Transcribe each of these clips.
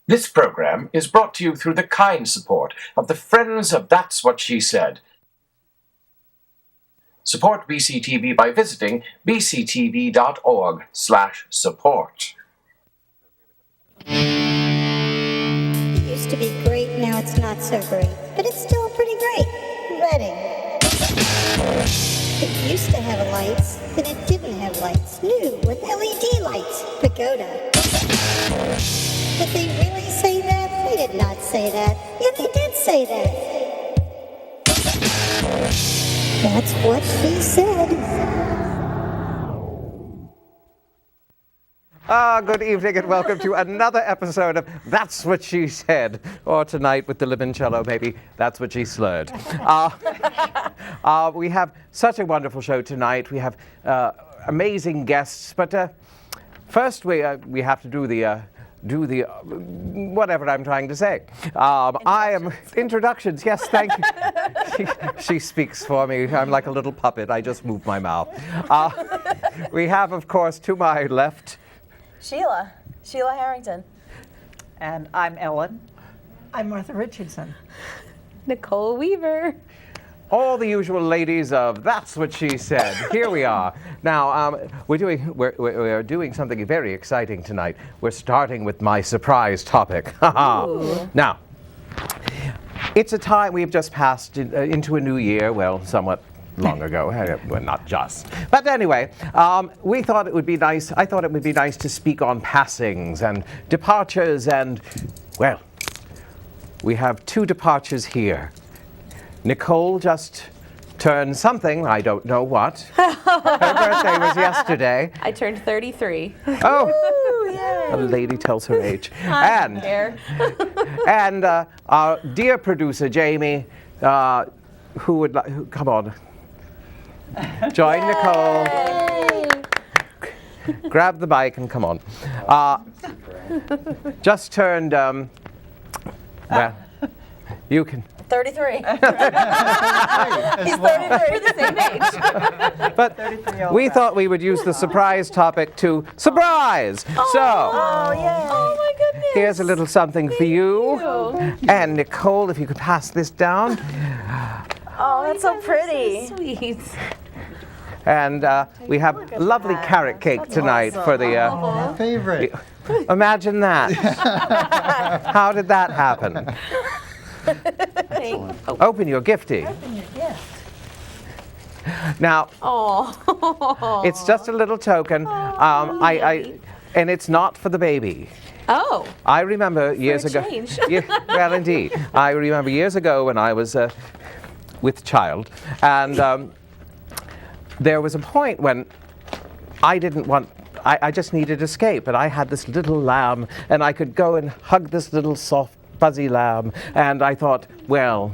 This program is brought to you through the kind support of the Friends of That's What She Said. Support BCTV by visiting bctv.org/support. It used to be great, now it's not so great, but it's still pretty great. Reading. It used to have lights, then it didn't have lights. New with LED lights. Pagoda. Did they really say that? They did not say that. Yeah, they did say that. That's what she said. Good evening and welcome to another episode of That's What She Said. Or tonight with the limoncello, maybe That's What She Slurred. We have such a wonderful show tonight. We have amazing guests, but first we have to do the whatever I'm trying to say. Introductions. Yes, thank you. She speaks for me. I'm like a little puppet. I just move my mouth. We have, of course, to my left, Sheila Harrington. And I'm Ellen. I'm Martha Richardson. Nicole Weaver. all the usual ladies of That's What She Said. Here we are. Now, we're doing something very exciting tonight. We're starting with my surprise topic. Now, it's a time we've just passed into a new year, well, somewhat long ago. Well, not just. But anyway, we thought it would be nice, I thought it would be nice to speak on passings and departures and, well, we have two departures here. Nicole just turned something, I don't know what. Her birthday was yesterday. I turned 33. Oh, Ooh, yay. a lady tells her age. I'm there. And our dear producer, Jamie, who would like, come on. Join Yay. Nicole. Grab the mic and come on. Just turned, well, you can. 33. He's 33. We're the same age. But we thought we would use the surprise topic to surprise. Oh, So, yeah. Oh my goodness. here's a little something for you. And Nicole, if you could pass this down. Oh, that's so pretty. Sweet. And we have lovely that. carrot cake That's tonight awesome. for the. My favorite. Imagine that. How did that happen? Open your gifty. Open your gift. Now, Oh. it's just a little token. And it's not for the baby. Oh. I remember years a ago. change. Well, indeed. I remember years ago when I was with child, and there was a point when I didn't want. I just needed escape, and I had this little lamb, and I could go and hug this little soft, fuzzy lamb, and I thought, well,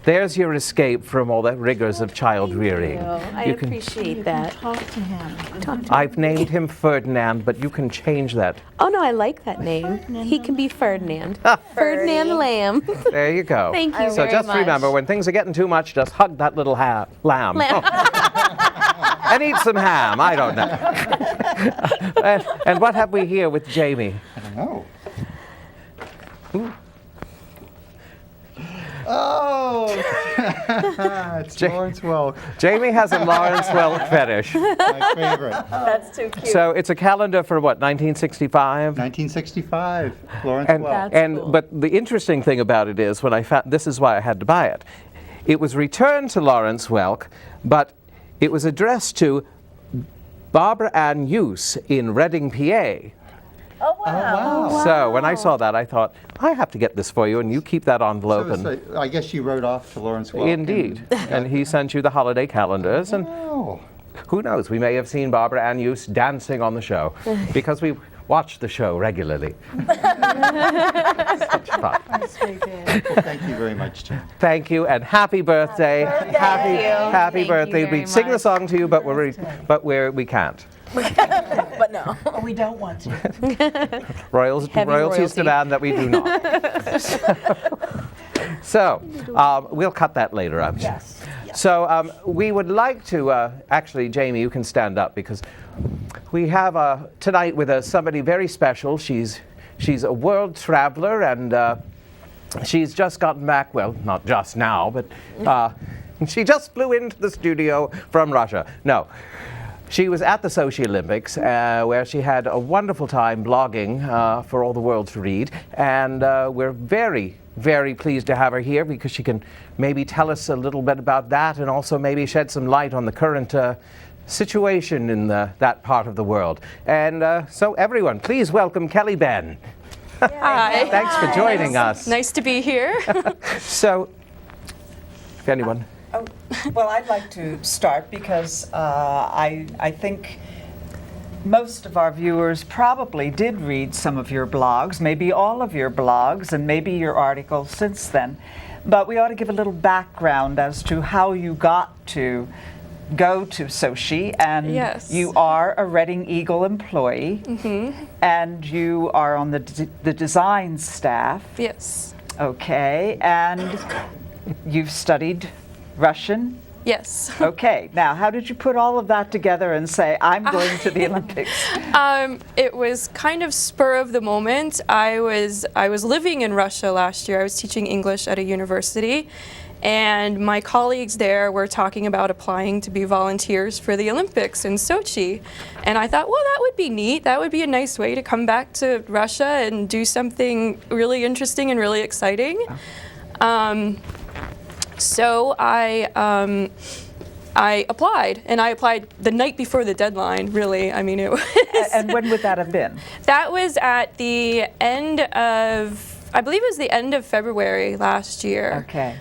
there's your escape from all the rigors of child rearing. I You can- appreciate that. Talk to him. I've named him Ferdinand, but you can change that. Oh no, I like that name. He can be Ferdinand. Ferdinand Lamb. There you go. Thank you So very just much. remember, when things are getting too much, just hug that little lamb. And eat some ham. I don't know. and what have we here with Jamie? I don't know. Oh, it's Lawrence Welk, Jamie has a Lawrence Welk fetish. my favorite. That's too cute. So it's a calendar for what, 1965? 1965, Lawrence And, Welk. cool. but the interesting thing about it is when I found, this is why I had to buy it. It was returned to Lawrence Welk, but it was addressed to Barbara Ann Hughes in Reading, PA. Oh wow. Oh, wow. So when I saw that, I thought, I have to get this for you, and you keep that envelope. So I guess you wrote off to Lawrence Welk. Indeed. And he sent you the holiday calendars, and Oh, who knows, we may have seen Barbara Ann Hughes dancing on the show, because we watch the show regularly. Such fun. Yes, we did. well, thank you very much, Jim. Thank you, and happy birthday. Happy Thank you birthday. very We'd sing the much. song to you, but we can't. But no. Oh, we don't want to. Royalties royalty. demand that we do not. So, we'll cut that later, I'm sure. Yes. So we would like to, actually, Jamie, you can stand up because we have tonight with us somebody very special. She's She's a world traveler, and she's just gotten back, well, not just now, but she just flew into the studio from Russia. No. She was at the Sochi Olympics, where she had a wonderful time blogging for all the world to read, and we're very, very pleased to have her here because she can maybe tell us a little bit about that and also maybe shed some light on the current situation in that part of the world. And so everyone, please welcome Kellie Benn. Hi. Thanks for joining us. Nice to be here. So, if anyone... Oh, well, I'd like to start because I think most of our viewers probably did read some of your blogs, maybe all of your blogs, and maybe your articles since then. But we ought to give a little background as to how you got to go to Sochi, and Yes. you are a Reading Eagle employee, and you are on the design staff. Yes. Okay, and you've studied Russian? Yes. Okay, now how did you put all of that together and say, I'm going to the Olympics? It was kind of spur of the moment. I was living in Russia last year. I was teaching English at a university, and my colleagues there were talking about applying to be volunteers for the Olympics in Sochi. And I thought, well, that would be neat. That would be a nice way to come back to Russia and do something really interesting and really exciting. So I applied, and I applied the night before the deadline, really. I mean, it was... And when would that have been? That was at the end of, I believe it was the end of February last year. Okay.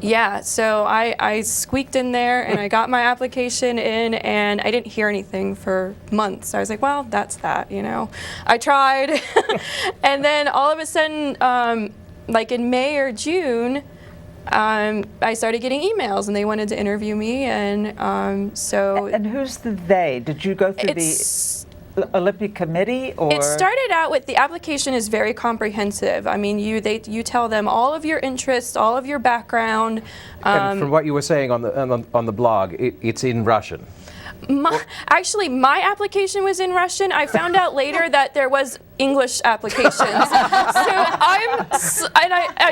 Yeah, so I squeaked in there, and I got my application in, and I didn't hear anything for months. I was like, well, that's that, you know. I tried, and then all of a sudden, like in May or June, I started getting emails, and they wanted to interview me, and so... And who's the they? Did you go through the Olympic Committee, or...? It started out with, the application is very comprehensive. I mean, you tell them all of your interests, all of your background. And from what you were saying on the blog, it's in Russian. Actually, my application was in Russian. I found out later that there was English applications. I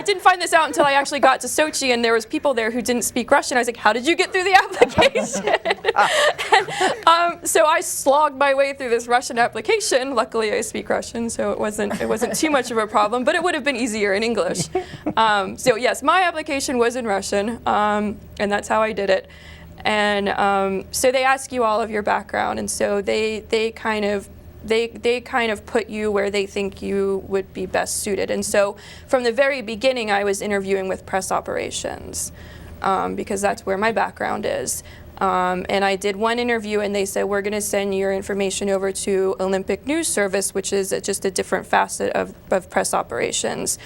didn't find this out until I actually got to Sochi, and there was people there who didn't speak Russian. I was like, how did you get through the application? So I slogged my way through this Russian application. Luckily, I speak Russian, so it wasn't too much of a problem, but it would have been easier in English. So yes, my application was in Russian, and that's how I did it. And so they ask you all of your background, and so they kind of put you where they think you would be best suited. And so from the very beginning, I was interviewing with press operations because that's where my background is. And I did one interview, and they said, we're going to send your information over to Olympic News Service, which is just a different facet of press operations.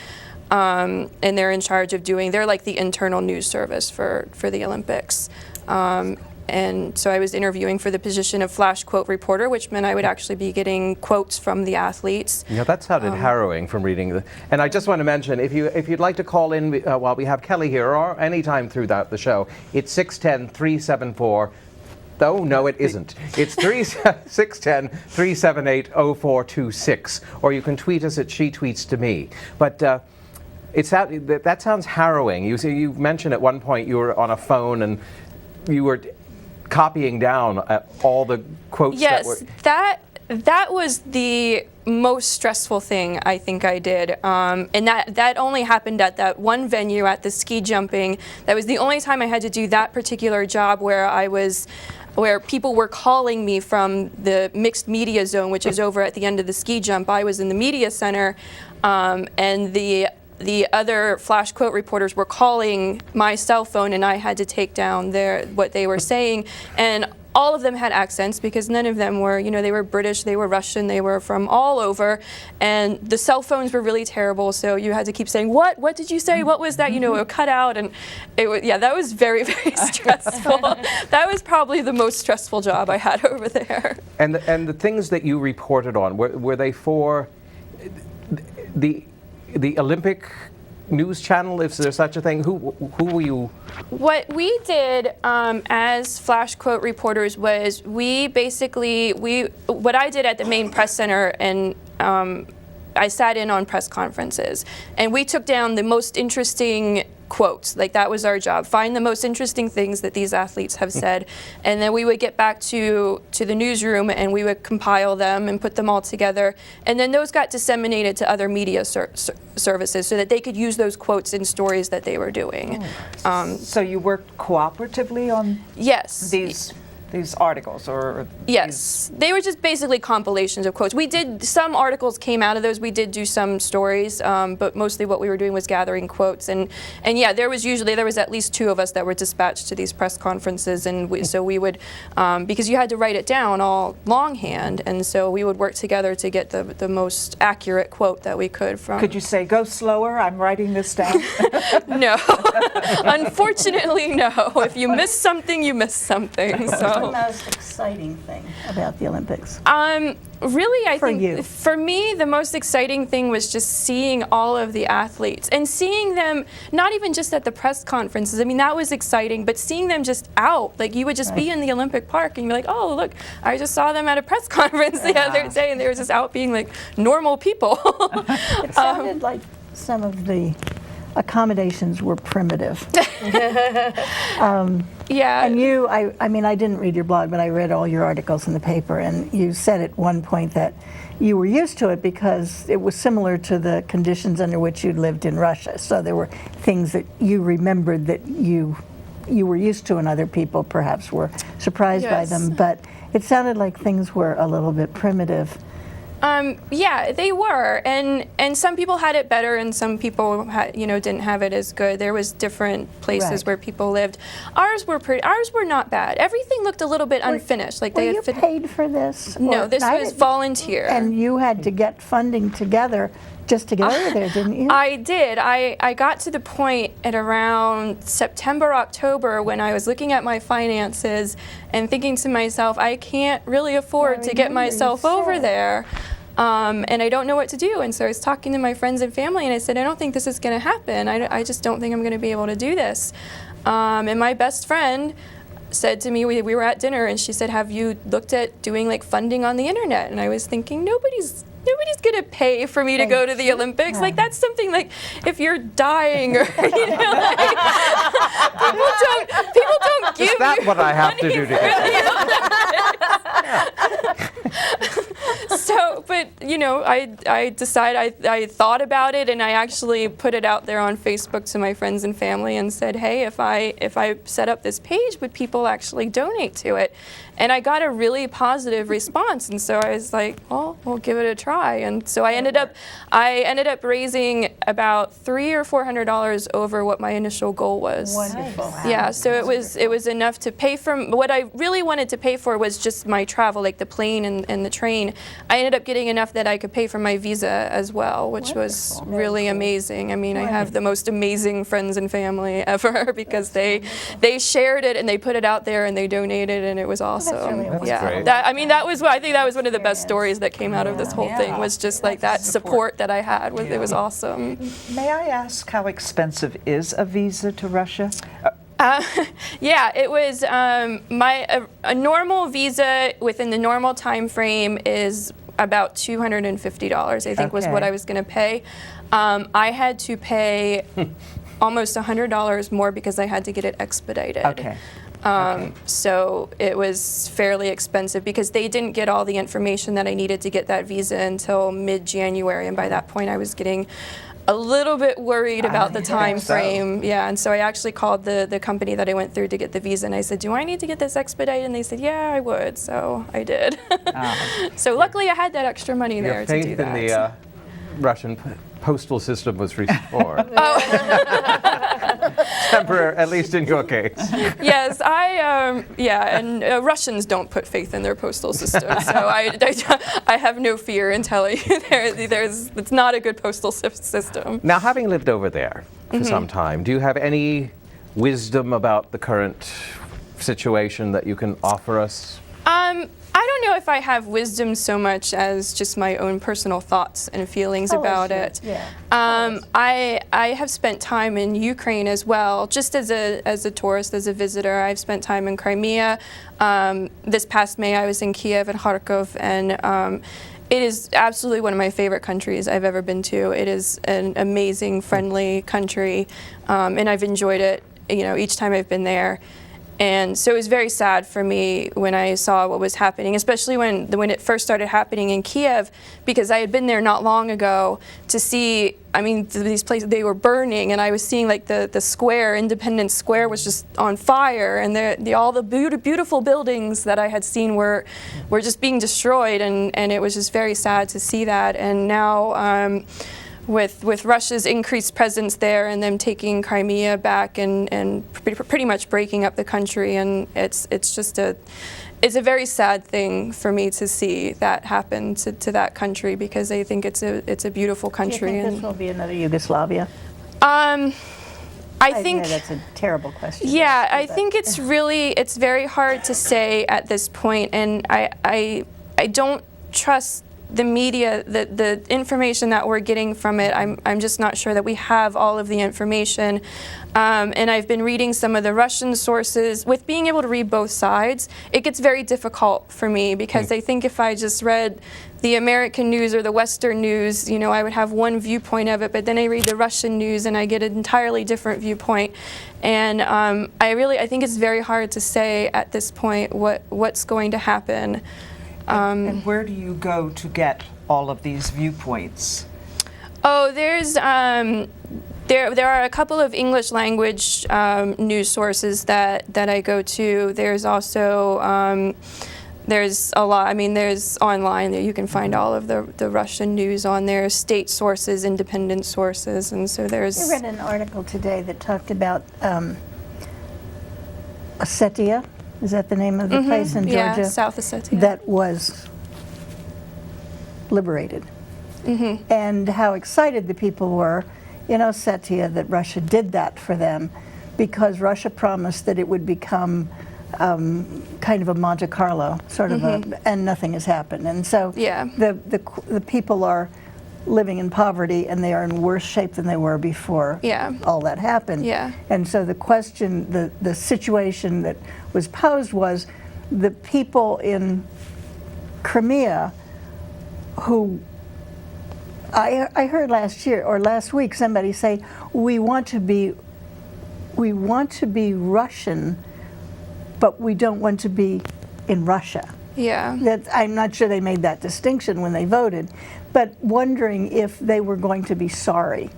And they're in charge of they're like the internal news service for the Olympics. And so I was interviewing for the position of flash quote reporter, which meant I would actually be getting quotes from the athletes. Yeah, that sounded harrowing from reading and I just want to mention, if you'd like to call in while we have Kellie here, or anytime throughout the show, it's 610-374. Oh, no, it isn't. It's 610-378-0426. Or you can tweet us at She Tweets to Me. But that sounds harrowing. You mentioned at one point you were on a phone and you were copying down all the quotes. Yes, that was the most stressful thing I think I did, and that only happened at that one venue at the ski jumping. That was the only time I had to do that particular job where people were calling me from the mixed media zone, which is over at the end of the ski jump. I was in the media center, and the other flash quote reporters were calling my cell phone, and I had to take down what they were saying. And all of them had accents because none of them were, they were British, they were Russian, they were from all over. And the cell phones were really terrible, so you had to keep saying, what did you say? What was that? It would cut out. And that was very, very stressful. That was probably the most stressful job I had over there. And the things that you reported on, were they for the Olympic news channel? Is there such a thing? Who were you? What we did as flash quote reporters was what I did at the main press center, and I sat in on press conferences, and we took down the most interesting quotes. Like, that was our job. Find the most interesting things that these athletes have said, and then we would get back to the newsroom and we would compile them and put them all together, and then those got disseminated to other media services so that they could use those quotes in stories that they were doing. So you worked cooperatively on Yes. these articles, or Yes, they were just basically compilations of quotes. We did, some articles came out of those. We did do some stories, but mostly what we were doing was gathering quotes. And yeah, there was at least 2 of us that were dispatched to these press conferences, and so we would, because you had to write it down all longhand, and so we would work together to get the most accurate quote that we could from. Could you say, go slower, I'm writing this down? No, unfortunately, no. If you miss something, you miss something. So. What's the most exciting thing about the Olympics? Really, I For think you. for me, the most exciting thing was just seeing all of the athletes and seeing them, not even just at the press conferences. I mean, that was exciting, but seeing them just out. Like, you would just be in the Olympic Park and you're like, oh, look, I just saw them at a press conference the other day, and they were just out being like normal people. It sounded like some of the accommodations were primitive. Yeah. And you, I mean, I didn't read your blog, but I read all your articles in the paper, and you said at one point that you were used to it because it was similar to the conditions under which you lived in Russia. So there were things that you remembered that you were used to, and other people perhaps were surprised by them. But it sounded like things were a little bit primitive. Yeah, they were, and some people had it better, and some people didn't have it as good. There was different places where people lived. Ours were not bad. Everything looked a little bit unfinished. Like, Were they you had paid for this? No, Or- this was volunteer. And you had to get funding together just to get over there, didn't you? I did. I got to the point at around September, October, when I was looking at my finances and thinking to myself, I can't really afford to get myself over there. And I don't know what to do. And so I was talking to my friends and family, and I said, I don't think this is going to happen. I just don't think I'm going to be able to do this. And my best friend said to me, we were at dinner, and she said, have you looked at doing like funding on the internet? And I was thinking, nobody's going to pay for me to go to the Olympics. Like, that's something like if you're dying, or people don't give Is that you what I have to do to get So, but I decided, I thought about it, and I actually put it out there on Facebook to my friends and family and said, hey, if I set up this page, would people actually donate to it? And I got a really positive response, and so I was like, well, we'll give it a try. And so I ended up raising about $300 or $400 over what my initial goal was. Wonderful. Yeah, so it was enough to pay for. What I really wanted to pay for was just my travel, like the plane and the train. I ended up getting enough that I could pay for my visa as well, which was really amazing. I mean, I have the most amazing friends and family ever because they shared it and they put it out there and they donated, and it was awesome. That's great. I think that was one of the best stories that came out of this whole thing, was just like that support that I had. It was awesome. May I ask, how expensive is a visa to Russia? Yeah, it was a normal visa within the normal time frame is about $250, I think, was what I was going to pay. I had to pay almost $100 more because I had to get it expedited. Okay. So it was fairly expensive because they didn't get all the information that I needed to get that visa until mid-January, and by that point I was getting a little bit worried about the time frame. Yeah, and so I actually called the company that I went through to get the visa, and I said, do I need to get this expedited? And they said, yeah, I would. So I did. So luckily I had that extra money there to do that. Your faith in the Russian postal system was restored. Temporary, at least in your case. Yes, and Russians don't put faith in their postal system, so I have no fear in telling you it's not a good postal system. Now, having lived over there for some time, do you have any wisdom about the current situation that you can offer us? I don't know know if I have wisdom so much as just my own personal thoughts and feelings Tell us about your- it. yeah. I have spent time in Ukraine as well, just as a tourist, as a visitor. I've spent time in Crimea. This past May, I was in Kiev and Kharkov, and it is absolutely one of my favorite countries I've ever been to. It is an amazing, friendly country, and I've enjoyed it, each time I've been there. And so it was very sad for me when I saw what was happening, especially when it first started happening in Kiev, because I had been there not long ago to see, these places, they were burning, and I was seeing like the square, Independence Square was just on fire, and all the beautiful buildings that I had seen were just being destroyed, and it was just very sad to see that. And now, with Russia's increased presence there and them taking Crimea back and pretty much breaking up the country, and it's a very sad thing for me to see that happen to that country, because I think it's a beautiful country. Do you think this will be another Yugoslavia? I think Yeah, that's a terrible question. Yeah, I think it's very hard to say at this point, and I don't trust the media, the information that we're getting from it. I'm just not sure that we have all of the information. And I've been reading some of the Russian sources. With being able to read both sides, it gets very difficult for me, because I think if I just read the American news or the Western news, I would have one viewpoint of it, but then I read the Russian news and I get an entirely different viewpoint. And I think it's very hard to say at this point what's going to happen. And where do you go to get all of these viewpoints? Oh, there's there are a couple of English language news sources that I go to. There's also there's a lot. There's online that you can find all of the Russian news on there, state sources, independent sources, and so there's. I read an article today that talked about Ossetia. Is that the name of the place in Georgia? Yeah, South Ossetia. That was liberated. And how excited the people were in Ossetia that Russia did that for them, because Russia promised that it would become kind of a Monte Carlo, sort of and nothing has happened. And so the people are living in poverty, and they are in worse shape than they were before all that happened. And so the question, the situation that was posed was the people in Crimea who I heard last week somebody say, we want to be Russian, but we don't want to be in Russia. I'm not sure they made that distinction when they voted, but wondering if they were going to be sorry.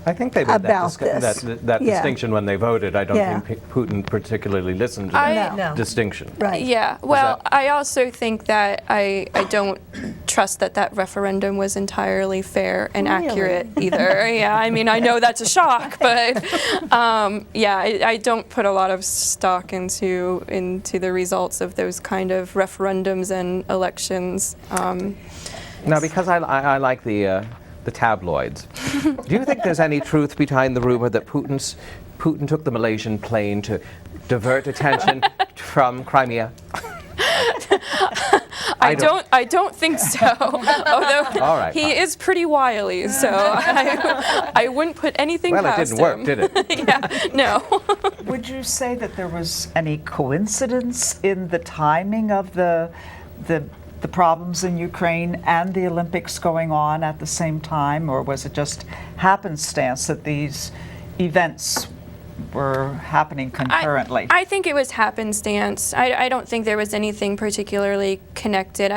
I think they made that Yeah. distinction when they voted. I don't think Putin particularly listened to that distinction. Right. Yeah. Well, I also think that I don't trust that referendum was entirely fair and accurate either. I know that's a shock, but I don't put a lot of stock into the results of those kind of referendums and elections. Now, because I like the tabloids, do you think there's any truth behind the rumor that Putin took the Malaysian plane to divert attention from Crimea? I don't think so. Although he is pretty wily, so I wouldn't put anything past him. Well, it didn't work, did it? No. Would you say that there was any coincidence in the timing of the problems in Ukraine and the Olympics going on at the same time, or was it just happenstance that these events were happening concurrently? I think it was happenstance. I don't think there was anything particularly connected.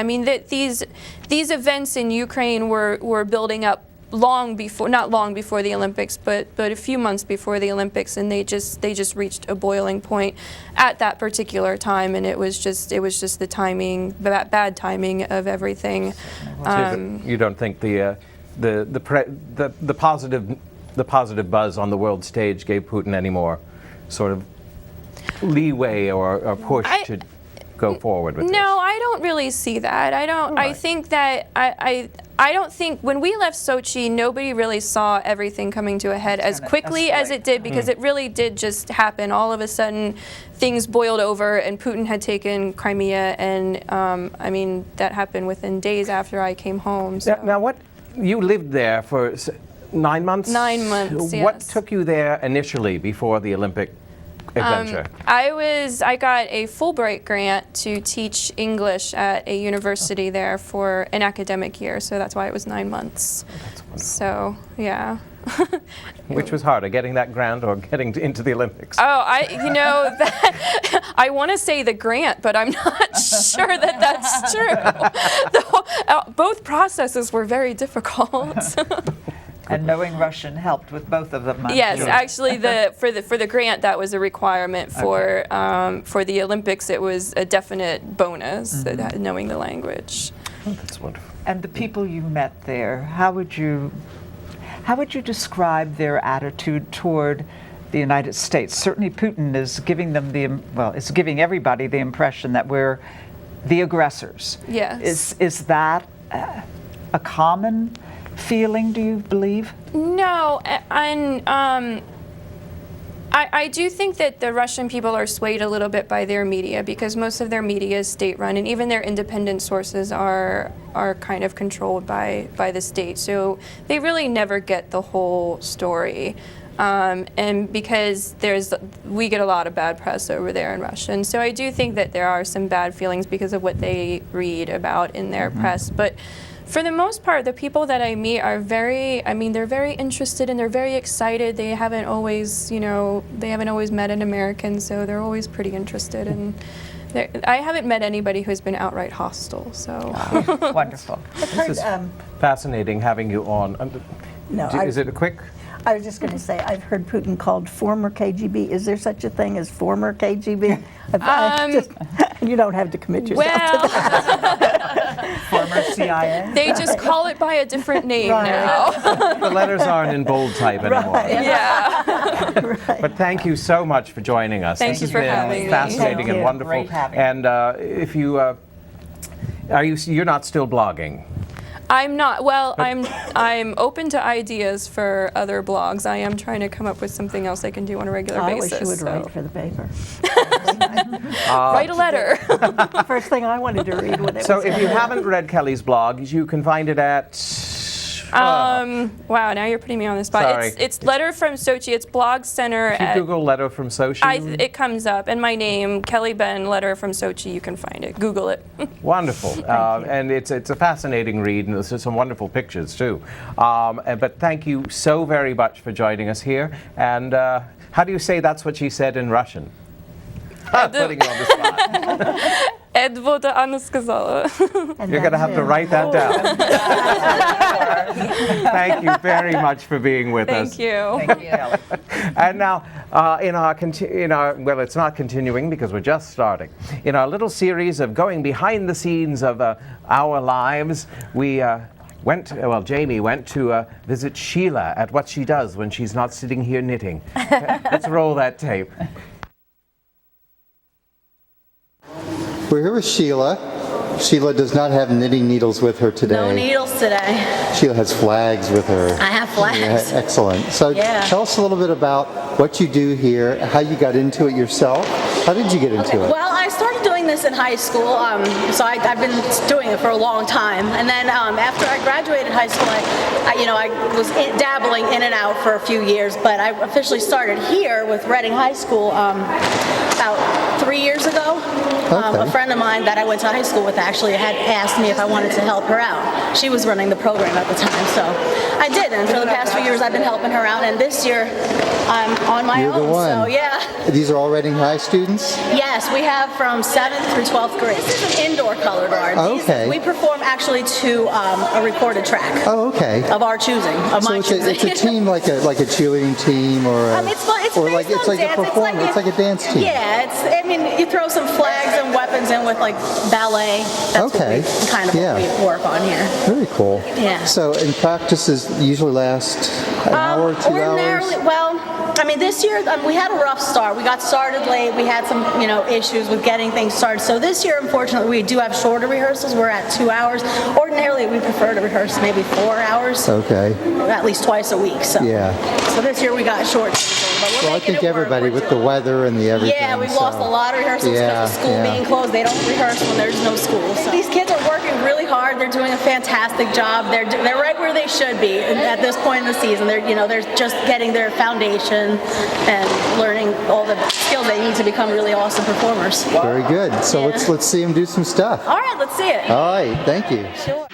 These events in Ukraine were building up not long before the Olympics, but a few months before the Olympics, and they just reached a boiling point at that particular time, and it was just the timing, bad timing of everything. You don't think the positive buzz on the world stage gave Putin any more sort of leeway or push to go forward with this? No, I don't really see that. I don't. Right. I think that I don't think, when we left Sochi, nobody really saw everything coming to a head as quickly as it did, because it really did just happen. All of a sudden, things boiled over, and Putin had taken Crimea, and I mean, that happened within days after I came home. So. Now, you lived there for 9 months? 9 months, yes. What took you there initially before the Olympic adventure? I got a Fulbright grant to teach English at a university there for an academic year, so that's why it was 9 months. Oh, that's wonderful. So, yeah. Which was harder, getting that grant or getting into the Olympics? Oh, I want to say the grant, but I'm not sure that that's true. Both processes were very difficult. And knowing Russian helped with both of them. Yes, actually, for the grant, that was a requirement. For the Olympics, it was a definite bonus, knowing the language. Oh, that's wonderful. And the people you met there, how would you describe their attitude toward the United States? Certainly, Putin is giving them it's giving everybody the impression that we're the aggressors. Yes. Is that a common feeling, do you believe? No, and I do think that the Russian people are swayed a little bit by their media, because most of their media is state-run, and even their independent sources are kind of controlled by the state. So they really never get the whole story. And because we get a lot of bad press over there in Russia. And so I do think that there are some bad feelings because of what they read about in their press. But for the most part, the people that I meet are they're very interested and they're very excited. They haven't always met an American, so they're always pretty interested. And I haven't met anybody who's been outright hostile, so. Wonderful. This is fascinating having you on. Is it a quick? I was just going to say, I've heard Putin called former KGB. Is there such a thing as former KGB? You don't have to commit yourself to that. Former CIA? They just call it by a different name now. The letters aren't in bold type anymore. Yeah. But thank you so much for joining us. Thank you for having me. This has been fascinating and wonderful. Great having and if you, you're not still blogging? I'm not. Well, I'm open to ideas for other blogs. I am trying to come up with something else I can do on a regular basis. I wish you would write for the paper. Write a letter. First thing I wanted to read when it So was if you haven't read Kellie's blog, you can find it at... wow, now you're putting me on the spot. Sorry. It's Letter from Sochi. It's Blog Center. If you Google Letter from Sochi. It comes up, and my name, Kellie Benn, Letter from Sochi. You can find it. Google it. Wonderful, and it's a fascinating read, and there's some wonderful pictures too. But thank you so very much for joining us here. And how do you say that's what she said in Russian? Putting you on the spot. Edvoda Anna сказала. You're going to have to write that down. Thank you very much for being with us. Thank you. Thank you, Kellie. And now, well, it's not continuing because we're just starting. In our little series of going behind the scenes of our lives, we Jamie went to visit Sheila at what she does when she's not sitting here knitting. Let's roll that tape. We're here with Sheila. Sheila does not have knitting needles with her today. No needles today. Sheila has flags with her. I have flags. Yeah, excellent. So tell us a little bit about what you do here, how you got into it yourself. How did you get into it? Well, I started doing this in high school, so I've been doing it for a long time. And then after I graduated high school, I was dabbling in and out for a few years, but I officially started here with Reading High School about 3 years ago. Okay. A friend of mine that I went to high school with actually had asked me if I wanted to help her out. She was running the program at the time, so I did. And for the past few years, I've been helping her out. And this year, I'm on my You're own. the one. So yeah. These are all Reading High students? Yes, we have from 7th through 12th grade. This is an indoor colored art. Okay. We perform actually to a recorded track. Oh, okay. Of our choosing, of my choosing. It's a team like a cheerleading team or a, it's fun. It's or based like it's on like dance. a performance. It's like a dance team. Yeah, you throw some flags and weapons in with like ballet. That's Okay. what we kind of what we work on here. Very cool. Yeah. So, and practices usually last an hour, 2 hours? Ordinarily, well, this year we had a rough start. We got started late. We had some, issues with getting things started. So this year, unfortunately, we do have shorter rehearsals. We're at 2 hours. Ordinarily, we prefer to rehearse maybe 4 hours. Okay. At least twice a week. So Yeah. So this year we got short. But we're Well, I making think it work. everybody with the weather and the everything. Yeah, we've lost a lot of rehearsals because of school being closed. They don't rehearse when there's no school. So these kids are working really hard. They're doing a fantastic job. They're right where they should be at this point in the season. They're just getting their foundation and learning all the skills they need to become really awesome performers. Very good. So let's see them do some stuff. All right, let's see it. All right, thank you. Sure.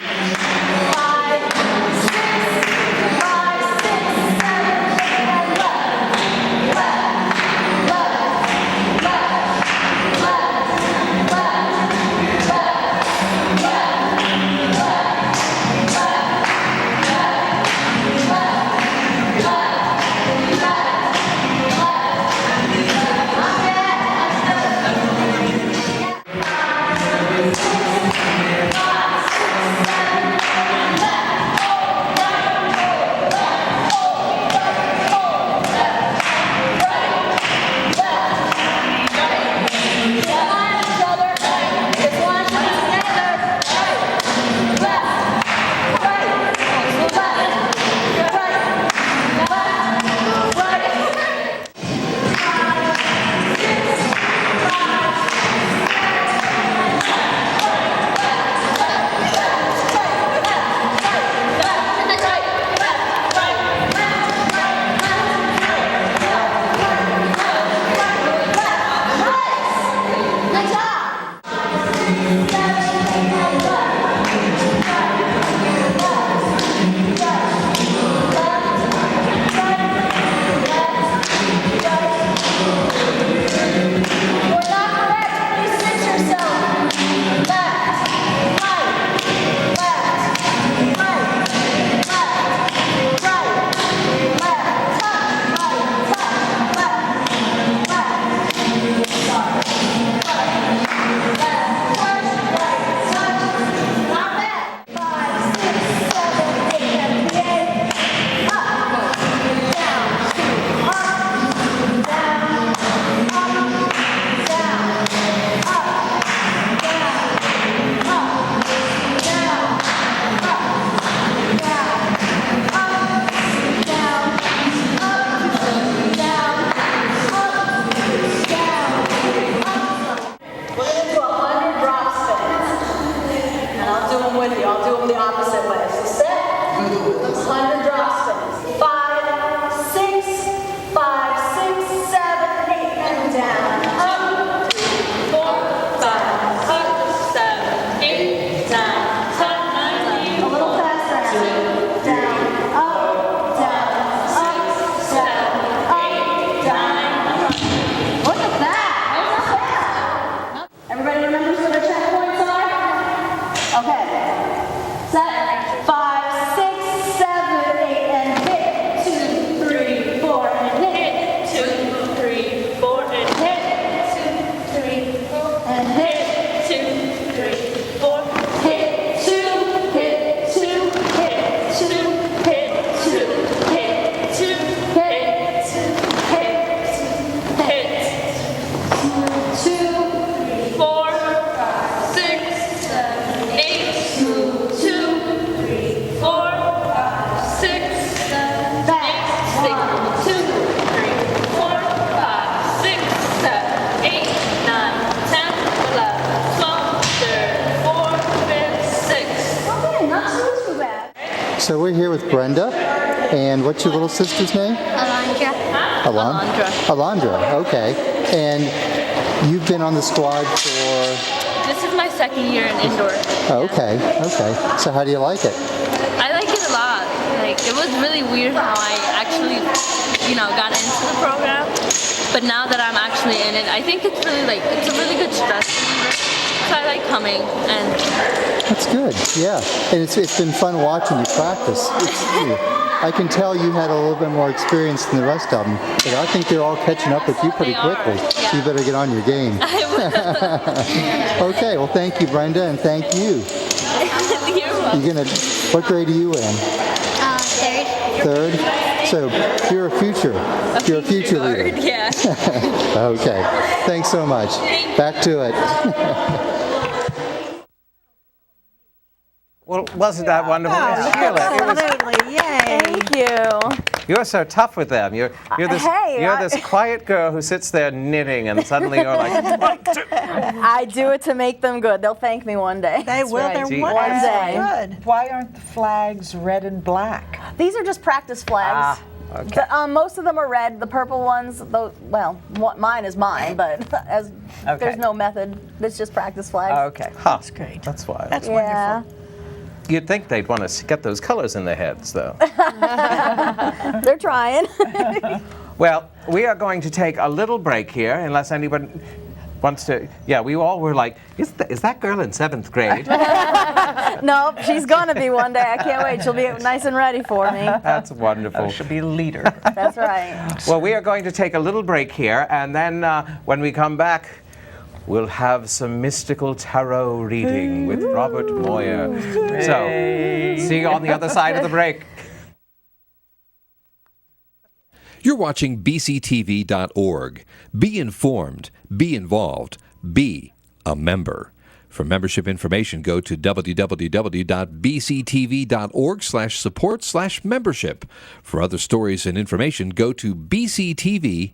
So we're here with Brenda, and what's your little sister's name? Alondra. Alondra, okay. And you've been on the squad for... This is my second year in indoor. Oh, okay. So how do you like it? I like it a lot. Like, it was really weird how I actually, got into the program. But now that I'm actually in it, I think it's really it's a really good stress reliever. So I like coming, and that's good. Yeah, and it's been fun watching you practice. I can tell you had a little bit more experience than the rest of them, but I think they're all catching up with you pretty quickly. Yeah. So you better get on your game. I will. Okay, well thank you, Brenda, and thank you. You're welcome. What grade are you in? Third. Third? So you're a future leader. Yeah. Okay. Thanks so much. Back to it. Well, wasn't that wonderful? Sheila, it was, Absolutely, yay. Thank you. you're so tough with them. You're this quiet girl who sits there knitting, and suddenly you're like, I do it to make them good. They'll thank me one day. They will, right. they're Gee. wonderful. One day. Good. Why aren't the flags red and black? These are just practice flags. okay. Most of them are red. The purple ones, mine is mine, but there's no method. It's just practice flags. Okay. That's great. That's why. That's Yeah. wonderful. You'd think they'd want to get those colors in their heads, though. They're trying. Well, we are going to take a little break here, unless anyone wants to. Yeah, we all were like, is that girl in 7th grade? No, she's gonna be one day. I can't wait. She'll be nice and ready for me. That's wonderful. Should be a leader. That's right. Well, we are going to take a little break here, and then when we come back, we'll have some mystical tarot reading with Robert Moyer. So, see you on the other side of the break. You're watching bctv.org. Be informed, be involved, be a member. For membership information, go to www.bctv.org/support/membership. For other stories and information, go to bctv.org.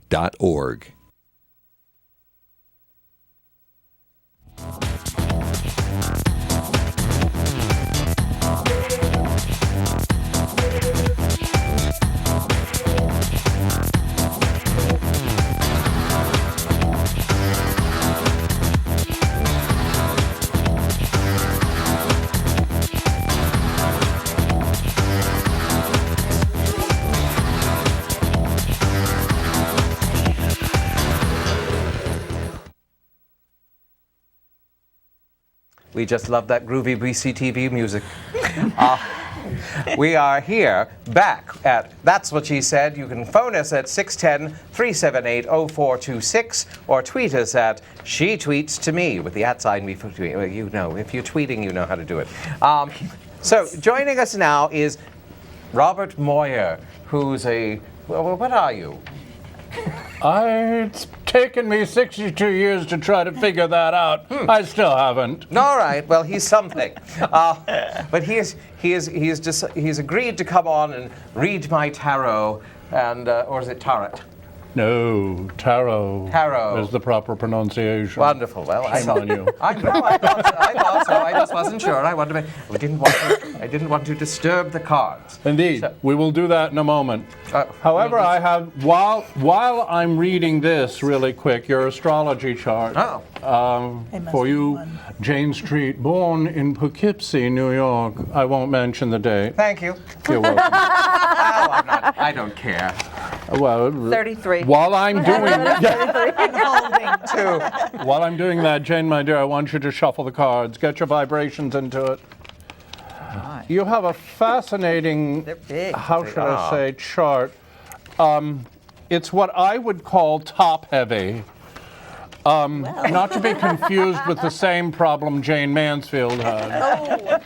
We just love that groovy BCTV music. We are here back at That's What She Said. You can phone us at 610-378-0426 or tweet us at She Tweets to Me with the @ before tweet. Well, you know, if you're tweeting, you know how to do it. So joining us now is Robert Moyer, who's well, what are you? It's taken me 62 years to try to figure that out. I still haven't. All right. Well, he's something. But he's agreed to come on and read my tarot, and or is it tarot? No, tarot. Tarot is the proper pronunciation. Wonderful. Well, Shame on you. I know. I thought so. I just wasn't sure. I didn't want to disturb the cards. Indeed, So- we will do that in a moment. However, I have while I'm reading this really quick, your astrology chart. Oh. For you, Jane Street, born in Poughkeepsie, New York. I won't mention the date. Thank you. You're welcome. I don't care. Well, 33. While I'm doing While I'm doing that, Jane, my dear, I want you to shuffle the cards. Get your vibrations into it. You have a fascinating, They're big. how should I say, chart. It's what I would call top-heavy. Not to be confused with the same problem Jane Mansfield had.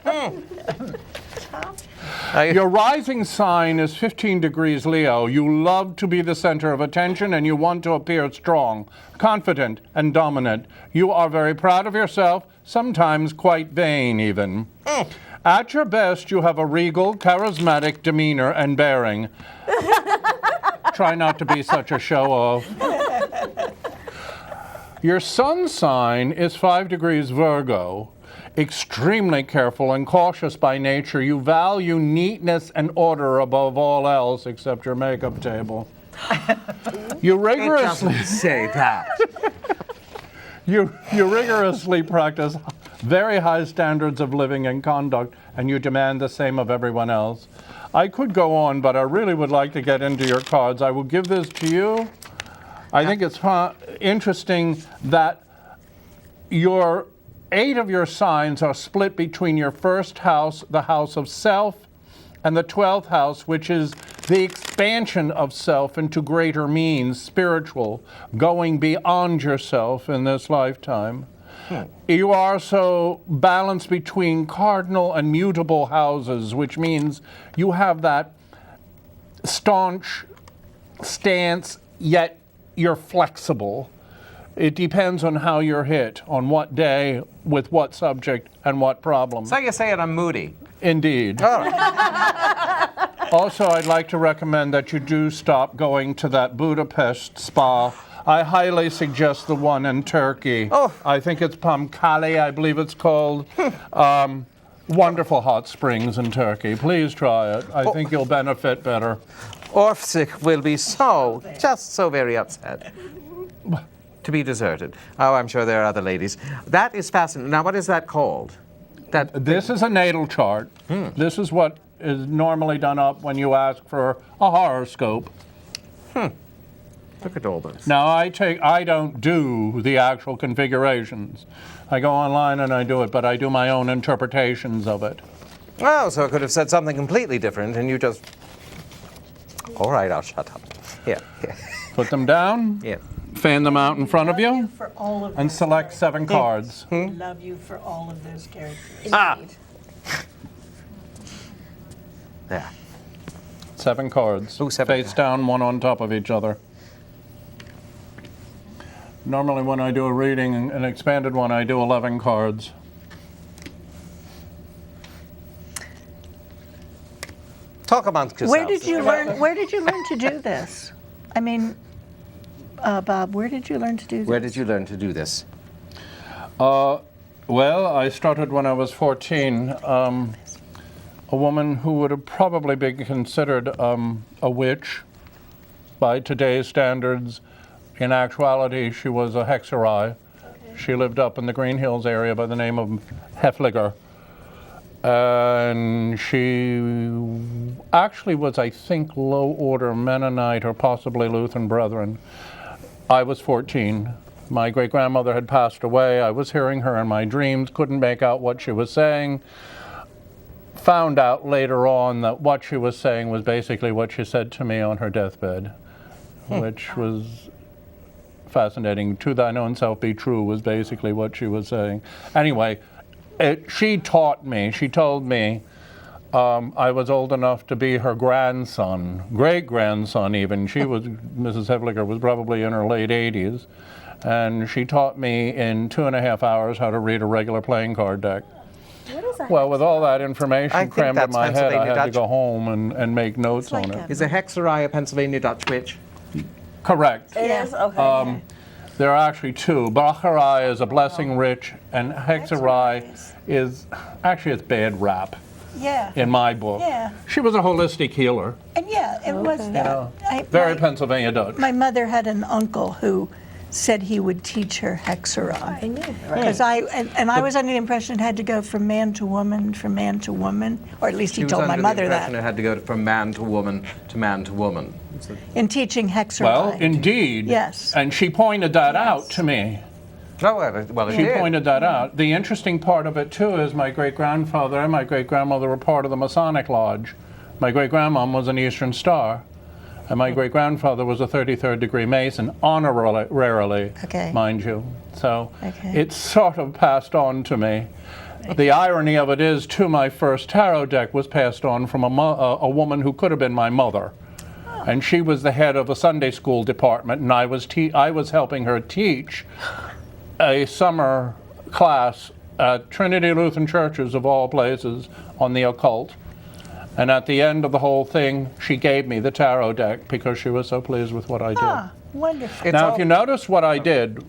Your rising sign is 15 degrees Leo. You love to be the center of attention and you want to appear strong, confident, and dominant. You are very proud of yourself, sometimes quite vain even. At your best, you have a regal, charismatic demeanor and bearing. Try not to be such a show-off. Your sun sign is 5 degrees Virgo. Extremely careful and cautious by nature. You value neatness and order above all else except your makeup table. You rigorously say that. You rigorously practice very high standards of living and conduct, and you demand the same of everyone else. I could go on, but I really would like to get into your cards. I will give this to you. I think it's interesting that your 8 of your signs are split between your first house, the house of self, and the 12th house, which is the expansion of self into greater means, spiritual, going beyond yourself in this lifetime. You are so balanced between cardinal and mutable houses, which means you have that staunch stance, yet you're flexible. It depends on how you're hit, on what day, with what subject, and what problem. So you say it, I'm moody. Indeed. All right. Also, I'd like to recommend that you do stop going to that Budapest spa. I highly suggest the one in Turkey. Oh. I think it's Pamukkale, I believe it's called. Wonderful hot springs in Turkey. Please try it. I think you'll benefit better. Orfsik will be just so very upset to be deserted. Oh, I'm sure there are other ladies. That is fascinating. Now, what is that called? This is a natal chart. This is what is normally done up when you ask for a horoscope. Look at all this. Now, I don't do the actual configurations. I go online and I do it, but I do my own interpretations of it. Oh, so it could have said something completely different, and you just... All right, I'll shut up. Here. Put them down. Yeah. Fan them out in front of you. For all of And those select 7 cards. characters. Love you for all of those characters. Ah! There. 7 cards. Ooh, 7 Face down, one on top of each other. Normally when I do a reading, an expanded one, I do 11 cards. Talk amongst yourselves. Where did you learn to do this? I mean, Bob, where did you learn to do this? Where did you learn to do this? Well, I started when I was 14. A woman who would have probably been considered a witch by today's standards. In actuality, she was a hexerei. Okay. She lived up in the Green Hills area by the name of Hefliger. And she actually was, I think, low order Mennonite or possibly Lutheran Brethren. I was 14. My great-grandmother had passed away. I was hearing her in my dreams, couldn't make out what she was saying. Found out later on that what she was saying was basically what she said to me on her deathbed, which was fascinating. To thine own self be true was basically what she was saying. Anyway, she taught me, she told me I was old enough to be her grandson, great-grandson even. She was, Mrs. Hefliger was probably in her late 80s. And she taught me in 2.5 hours how to read a regular playing card deck. What is that? Well, with all that information crammed in that's my head, I had Pennsylvania to go home and make notes on it. Is a hexerei a Pennsylvania Dutch witch? Correct. It is? Okay. There are actually 2. Bracheri is a blessing rich, and hexerei is, actually it's bad rap in my book. Yeah. She was a holistic healer. And yeah, it was that. Very Pennsylvania Dutch. My mother had an uncle who said he would teach her hexerei. I knew. Because I was under the impression it had to go from man to woman, or at least he told my mother that. It had to go from man to woman to man to woman. In teaching hexerei. Well, indeed. Yes. And she pointed that out to me. Oh, well, she pointed that out. The interesting part of it, too, is my great-grandfather and my great-grandmother were part of the Masonic Lodge. My great-grandmom was an Eastern Star. And my great-grandfather was a 33rd degree Mason, honorarily, mind you. So it's sort of passed on to me. The irony of it is, too, my first tarot deck was passed on from a woman who could have been my mother. And she was the head of a Sunday school department, and I was helping her teach a summer class at Trinity Lutheran Churches, of all places, on the occult. And at the end of the whole thing, she gave me the tarot deck because she was so pleased with what I did. Ah, wonderful. Now, if you notice what I did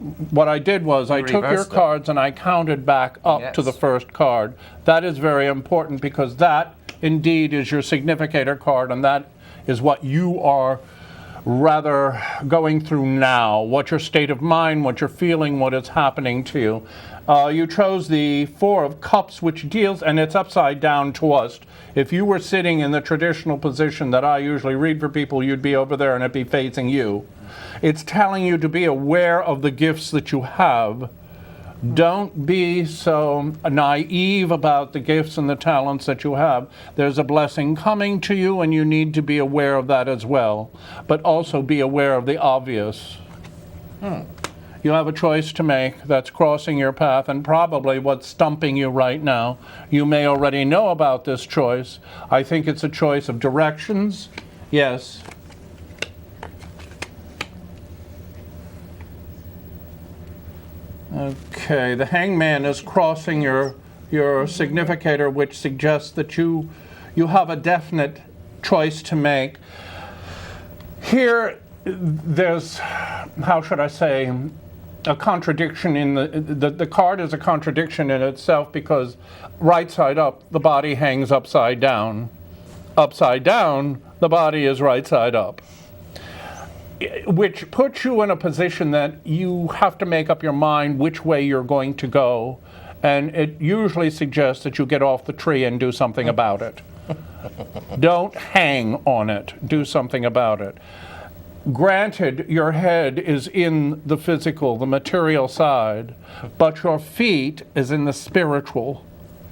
was I took your cards and I counted back up to the first card. That is very important because that indeed is your significator card, and that is what you are rather going through now, what your state of mind, what you're feeling, what is happening to you. You chose the 4 of Cups, which deals, and it's upside down twist. If you were sitting in the traditional position that I usually read for people, you'd be over there and it'd be facing you. It's telling you to be aware of the gifts that you have. Don't be so naive about the gifts and the talents that you have. There's a blessing coming to you, and you need to be aware of that as well. But also be aware of the obvious. You have a choice to make that's crossing your path, and probably what's stumping you right now. You may already know about this choice. I think it's a choice of directions. Yes. Okay, the hangman is crossing your significator, which suggests that you have a definite choice to make. Here, there's, how should I say, a contradiction in the card is a contradiction in itself, because right side up, the body hangs upside down. Upside down, the body is right side up, which puts you in a position that you have to make up your mind which way you're going to go, and it usually suggests that you get off the tree and do something about it. Don't hang on it. Do something about it. Granted, your head is in the physical, the material side, but your feet is in the spiritual,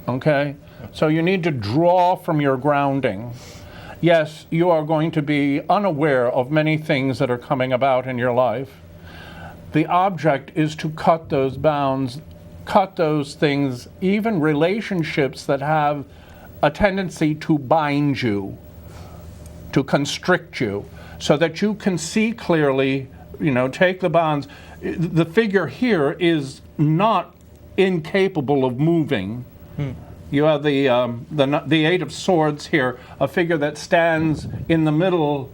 okay? So you need to draw from your grounding. Yes, you are going to be unaware of many things that are coming about in your life. The object is to cut those bounds, cut those things, even relationships that have a tendency to bind you, to constrict you, so that you can see clearly, take the bonds. The figure here is not incapable of moving. You have the Eight of Swords here, a figure that stands in the middle.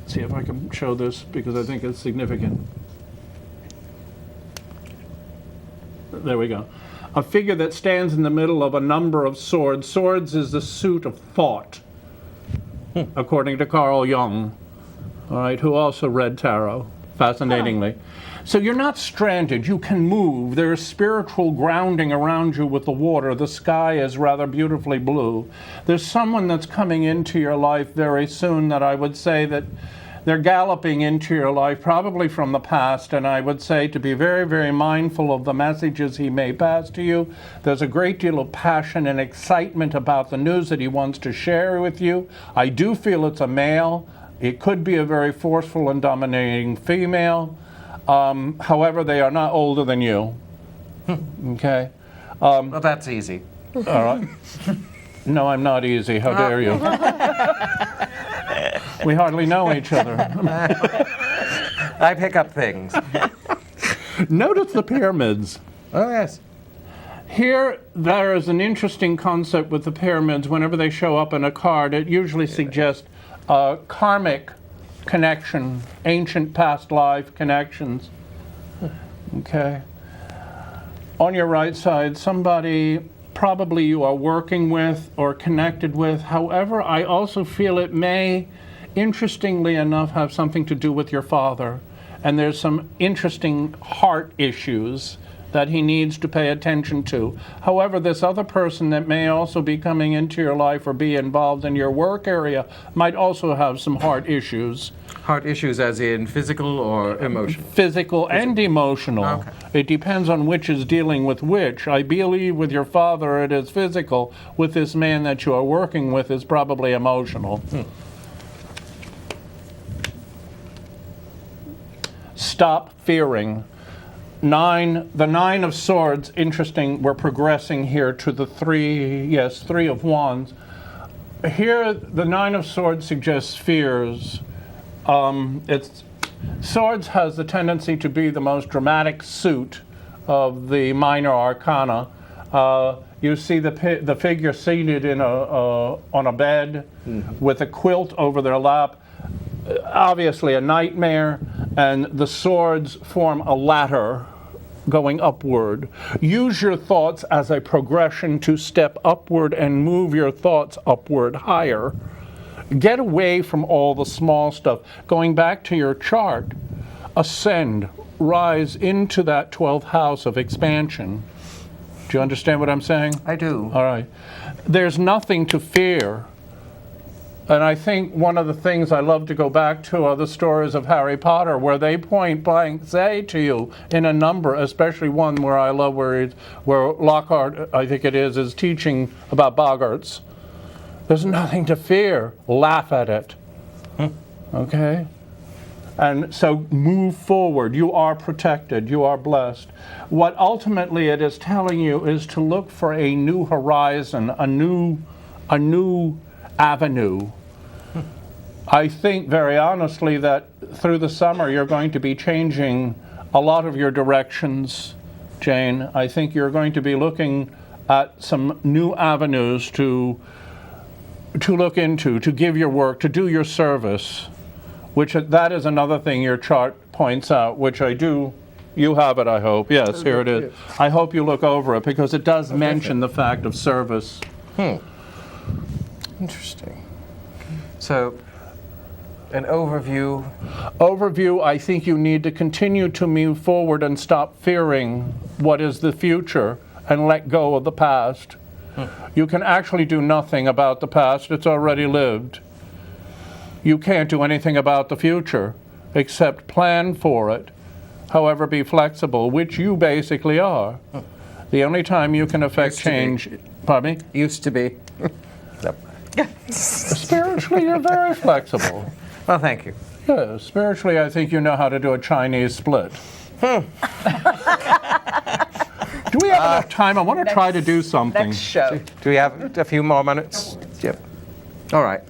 Let's see if I can show this, because I think it's significant. There we go. A figure that stands in the middle of a number of swords. Swords is the suit of thought, according to Carl Jung, all right, who also read tarot, fascinatingly. So you're not stranded. You can move. There is spiritual grounding around you with the water. The sky is rather beautifully blue. There's someone that's coming into your life very soon that I would say that they're galloping into your life, probably from the past, and I would say to be very, very mindful of the messages he may pass to you. There's a great deal of passion and excitement about the news that he wants to share with you. I do feel it's a male. It could be a very forceful and dominating female. However, they are not older than you. Okay? Well, that's easy. All right. No, I'm not easy. How dare you? We hardly know each other. I pick up things. Notice the pyramids. Oh, yes. Here, there is an interesting concept with the pyramids. Whenever they show up in a card, it usually suggests a karmic connection, ancient past life connections. Okay. On your right side, somebody probably you are working with or connected with. However, I also feel it may, interestingly enough, have something to do with your father. And there's some interesting heart issues that he needs to pay attention to. However, this other person that may also be coming into your life or be involved in your work area might also have some heart issues. Heart issues as in physical or emotional? Physical and emotional. Okay. It depends on which is dealing with which. I believe with your father it is physical. With this man that you are working with is probably emotional. Stop fearing. The Nine of Swords, interesting, we're progressing here to the Three of Wands. Here, the Nine of Swords suggests fears. Swords has the tendency to be the most dramatic suit of the minor arcana. You see the figure seated on a bed with a quilt over their lap. Obviously a nightmare, and the swords form a ladder going upward. Use your thoughts as a progression to step upward and move your thoughts upward higher. Get away from all the small stuff. Going back to your chart, ascend, rise into that 12th house of expansion. Do you understand what I'm saying? I do. All right. There's nothing to fear. And I think one of the things I love to go back to are the stories of Harry Potter, where they point blank say to you in a number, especially one where I love where Lockhart, I think it is teaching about boggarts. There's nothing to fear. Laugh at it. Okay? And so move forward. You are protected. You are blessed. What ultimately it is telling you is to look for a new horizon, a new avenue. I think very honestly that through the summer you're going to be changing a lot of your directions, Jane. I think you're going to be looking at some new avenues to look into, to give your work, to do your service, which that is another thing your chart points out, which I do. You have it, I hope. Yes, here it is. I hope you look over it because it does mention the fact of service. Interesting. So, an overview. Overview, I think you need to continue to move forward and stop fearing what is the future and let go of the past. You can actually do nothing about the past. It's already lived. You can't do anything about the future except plan for it. However, be flexible, which you basically are. The only time you can affect change... Pardon me? Used to be. Spiritually, you're very flexible. Well, thank you. Yeah, spiritually, I think you know how to do a Chinese split. Do we have enough time? I want to try to do something. Next show. Do we have a few more minutes? Yep. All right.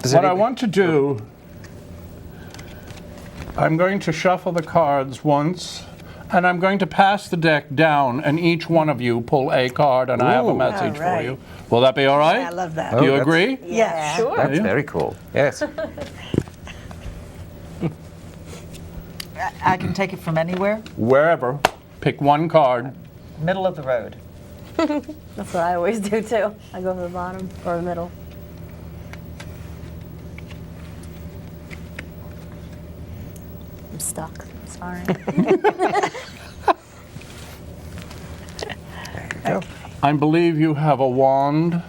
What I want to do, I'm going to shuffle the cards once, and I'm going to pass the deck down, and each one of you pull a card, and I have a message for you. Will that be all right? Yeah, I love that. Do you agree? Yeah. Sure. That's very cool. Yes. I can take it from anywhere? Wherever. Pick one card. Middle of the road. That's what I always do too. I go to the bottom or the middle. I'm stuck. Sorry. I believe you have a wand.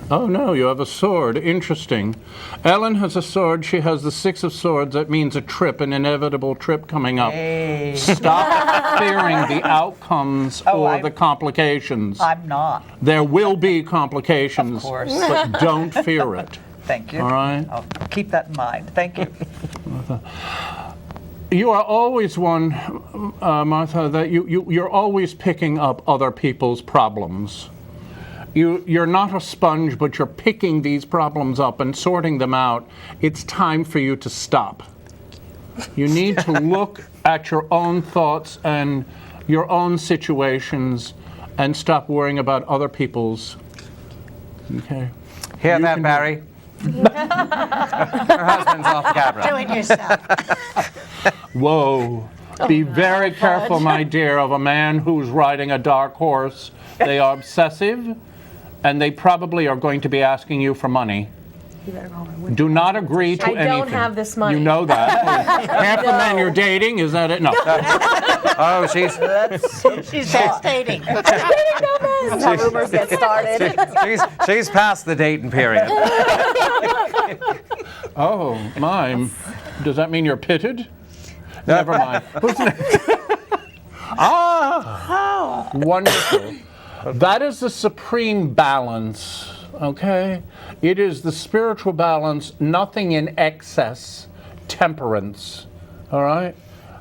Oh no, you have a sword. Interesting. Ellen has a sword. She has the 6 of Swords. That means a trip, an inevitable trip coming up. Hey. Stop fearing the outcomes or the complications. I'm not. There will be complications, Of course. but don't fear it. Thank you. All right? I'll keep that in mind. Thank you. You are always one, Martha, that you're always picking up other people's problems. You're not a sponge, but you're picking these problems up and sorting them out. It's time for you to stop. You need to look at your own thoughts and your own situations and stop worrying about other people's. Okay? Hear that, Barry? Her husband's off camera. Do it yourself. Whoa. Be very careful, my dear, of a man who's riding a dark horse. They are obsessive, and they probably are going to be asking you for money. Do not agree to anything. I don't have this money. You know that. Half the men you're dating, is that it? No. Oh, she's dating. That's how rumors get started. she's past the dating period. Oh, my. Does that mean you're pitted? Never mind. Who's next? Wonderful. That is the supreme balance, okay? It is the spiritual balance, nothing in excess, temperance, all right?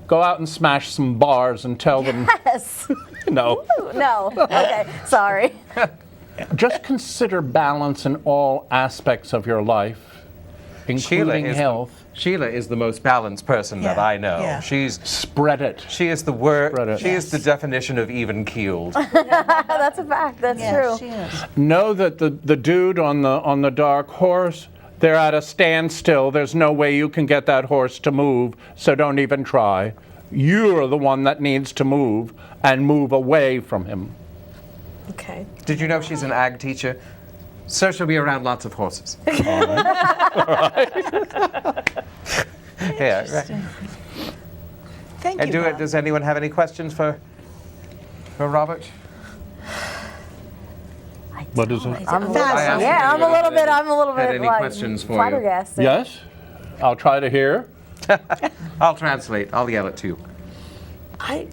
Go out and smash some bars and tell them. Yes. No. No. Okay. Sorry. Just consider balance in all aspects of your life, including health. Sheila is the most balanced person that I know. Yeah. She's spread it. She is the word. Spread it. She is the definition of even keeled. That's a fact. That's true. She is. Know that the dude on the dark horse, they're at a standstill. There's no way you can get that horse to move, so don't even try. You're the one that needs to move and move away from him. Okay. Did you know she's an ag teacher? So she'll be around lots of horses. All right. Yeah. Right. Thank And you, do it. Bob. Does anyone have any questions for Robert? What is it? I'm Fascinating. yeah, I'm a little bit. Had any like, questions for you? flabbergasted. Yes? I'll try to hear. I'll translate. I'll yell it too. I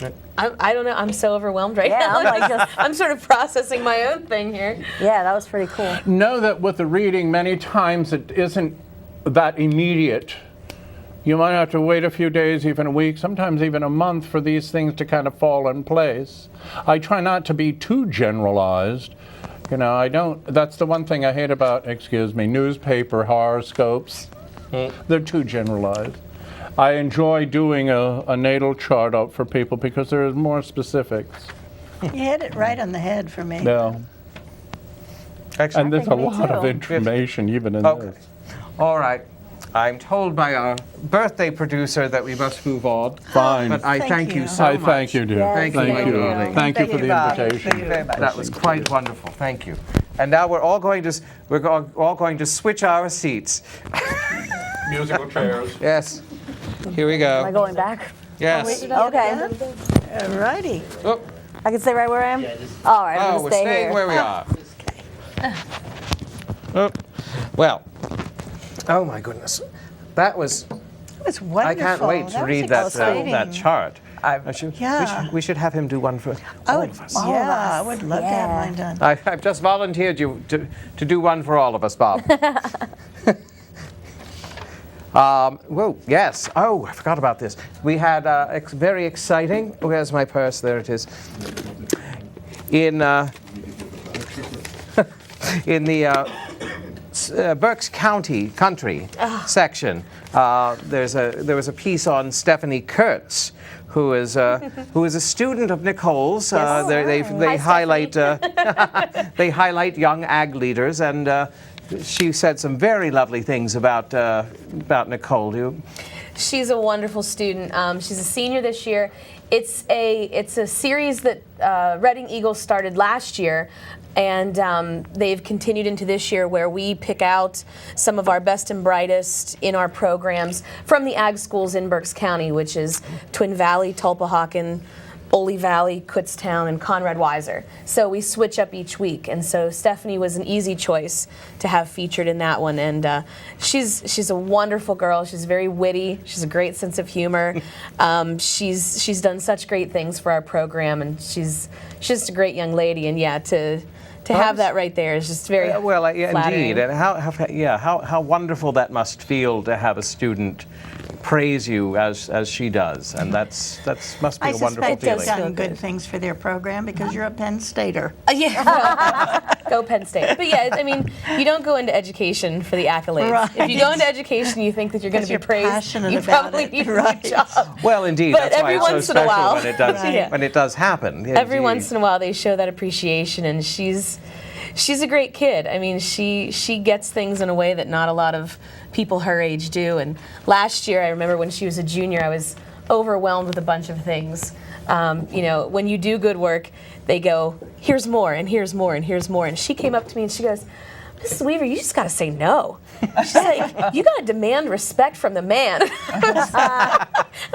don't know. I'm so overwhelmed right Yeah, now. I'm like just- I'm sort of processing my own thing here. Yeah, that was pretty cool. Know that with the reading, many times it isn't that immediate. You might have to wait a few days, even a week, sometimes even a month for these things to kind of fall in place. I try not to be too generalized. You know, I don't, that's the one thing I hate about, excuse me, newspaper horoscopes. They're too generalized. I enjoy doing a natal chart out for people because there's more specifics. You hit it right on the head for me. Yeah. And there's a lot of information even in this. All right. I'm told by our birthday producer that we must move on. Fine. But I thank you so I much. thank you, dear. Yes, Thank you. Thank you for the invitation. Thank you very much. That was quite wonderful. Thank you. And now we're all going to switch our seats. Musical chairs. Yes. Here we go. Am I going back? Yes. Okay. All righty. Oh. I can stay right where I am? All right, I'm Oh, going we're to stay staying here. where we are. Oh. Well. Oh my goodness. That was. It's wonderful. I can't wait to read that chart. We should have him do one for all of us. Yeah, I would love to have mine done. I've just volunteered you to do one for all of us, Bob. Whoa, yes. Oh, I forgot about this. We had very exciting. Where's my purse? There it is. In the Berks Country section, there was a piece on Stephanie Kurtz, who is a student of Nicole's. They highlight they highlight young ag leaders, and she said some very lovely things about Nicole. She's a wonderful student. She's a senior this year. It's a series that Reading Eagles started last year, and they've continued into this year, where we pick out some of our best and brightest in our programs from the ag schools in Berks County, which is Twin Valley, Tulpehocken, Ole Valley, Kutztown, and Conrad Weiser. So we switch up each week, and so Stephanie was an easy choice to have featured in that one. And she's a wonderful girl. She's very witty. She's a great sense of humor. She's done such great things for our program, and she's just a great young lady. And yeah, to have that right there is just very flattering. Indeed. And how wonderful that must feel to have a student praise you as she does, and that must be a wonderful feeling. I suspect they've done good things for their program because you're a Penn Stater. Go Penn State. But yeah, I mean, you don't go into education for the accolades. Right. If you go into education, you think that you're going to be praised. Passionate you about probably it. need Right. a job. Well, indeed, But that's why every it's so once in a special while, when it does happen. Yeah, every indeed. once in a while, they show that appreciation, and she's a great kid. I mean, she gets things in a way that not a lot of people her age do. And last year, I remember when she was a junior, I was overwhelmed with a bunch of things. When you do good work, they go, here's more, and here's more, and here's more. And she came up to me and she goes, Mrs. Weaver, you just got to say no. She's like, you got to demand respect from the man. I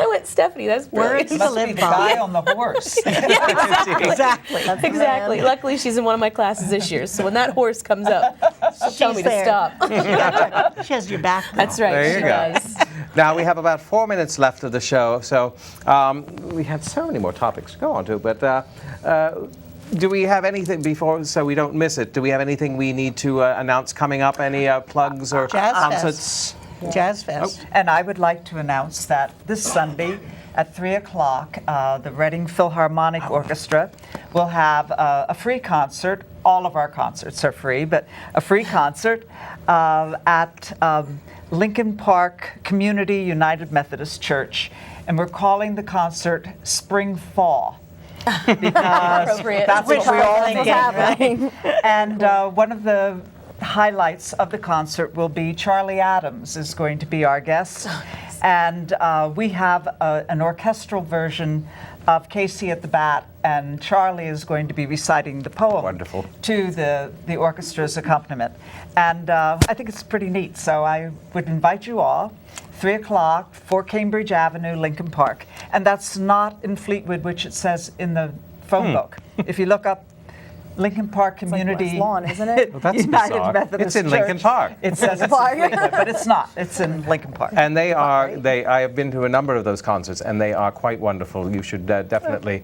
went, Stephanie, that's brilliant. Words to live by. The guy on the horse. Exactly. Luckily, she's in one of my classes this year, so when that horse comes up, she'll tell me to stop. She has your back. That's right. There you she go. does. Now we have about 4 minutes left of the show, so we had so many more topics to go on to, but do we have anything before, so we don't miss it, do we have anything we need to announce coming up? Any plugs or concerts? Jazz Fest. Oh, and I would like to announce that this Sunday at 3 o'clock, the Reading Philharmonic Orchestra will have a free concert. All of our concerts are free, but a free concert at Lincoln Park Community United Methodist Church. And we're calling the concert Spring Fall. Because that's what we all need, right? And one of the highlights of the concert will be Charlie Adams is going to be our guest. And we have an orchestral version of Casey at the Bat, and Charlie is going to be reciting the poem to the orchestra's accompaniment. And I think it's pretty neat, so I would invite you all. 3 o'clock, 4 Cambridge Avenue, Lincoln Park. And that's not in Fleetwood, which it says in the phone book. If you look up Lincoln Park Community West Lawn, isn't it? Well, that's United bizarre. Methodist It's in Church, Lincoln Park. It says it's in Fleetwood, but it's not. It's in Lincoln Park. And I have been to a number of those concerts, and they are quite wonderful. You should definitely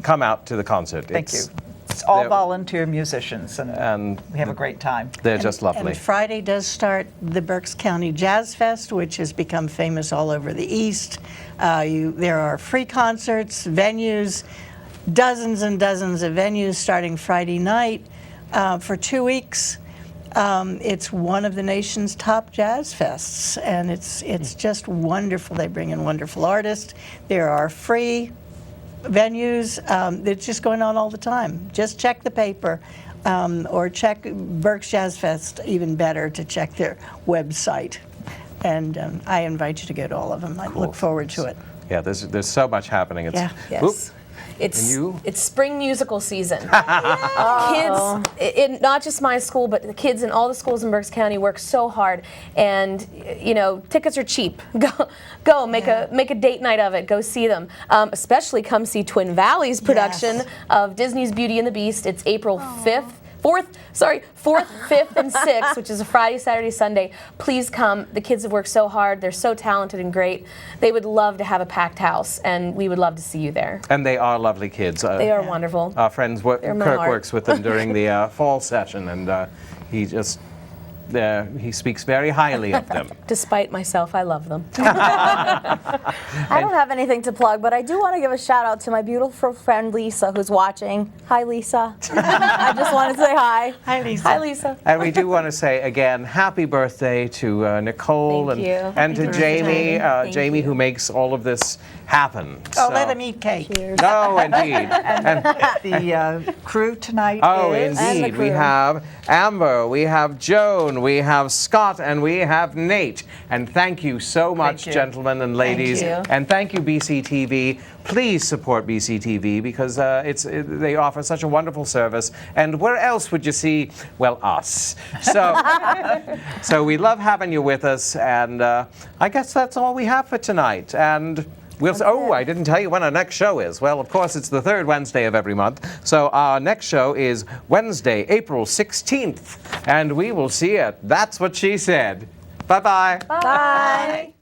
come out to the concert. Thank you. It's all volunteer musicians, and we have a great time. They're just lovely. And Friday does start the Berks County Jazz Fest, which has become famous all over the East. There are free concerts, venues, dozens and dozens of venues starting Friday night for 2 weeks. It's one of the nation's top jazz fests, and it's just wonderful. They bring in wonderful artists. There are free venues. It's just going on all the time. Just check the paper, or check Berks Jazz Fest, even better, to check their website. And I invite you to go to all of them. I look forward to it. Yeah, there's so much happening. It's, Yeah. Yes. Oop. It's spring musical season. Kids, not just my school, but the kids in all the schools in Berks County work so hard, and tickets are cheap. Go make a date night of it. Go see them. Especially come see Twin Valley's production of Disney's Beauty and the Beast. It's April 4th, 5th, and 6th, which is a Friday, Saturday, Sunday. Please come. The kids have worked so hard. They're so talented and great. They would love to have a packed house, and we would love to see you there. And they are lovely kids. They are wonderful. Our friends, They're my Kirk heart. works with them during the fall session, and he speaks very highly of them. Despite myself, I love them. I don't have anything to plug, but I do want to give a shout out to my beautiful friend Lisa, who's watching. Hi, Lisa. I just wanted to say hi. Hi, Lisa. Hi, Lisa. And we do want to say again, happy birthday to Nicole Thank you. and to Jamie, Jamie who makes all of this happen. Oh, let them eat cake. No, indeed. The crew tonight Oh, is... indeed. We have Amber, we have Joan, we have Scott, and we have Nate. And thank you so much, you. gentlemen and ladies. Thank you. And thank you, BCTV. Please support BCTV because they offer such a wonderful service. And where else would you see, well, us? So we love having you with us. And I guess that's all we have for tonight. And I didn't tell you when our next show is. Well, of course, it's the third Wednesday of every month. So our next show is Wednesday, April 16th. And we will see you. That's what she said. Bye-bye. Bye.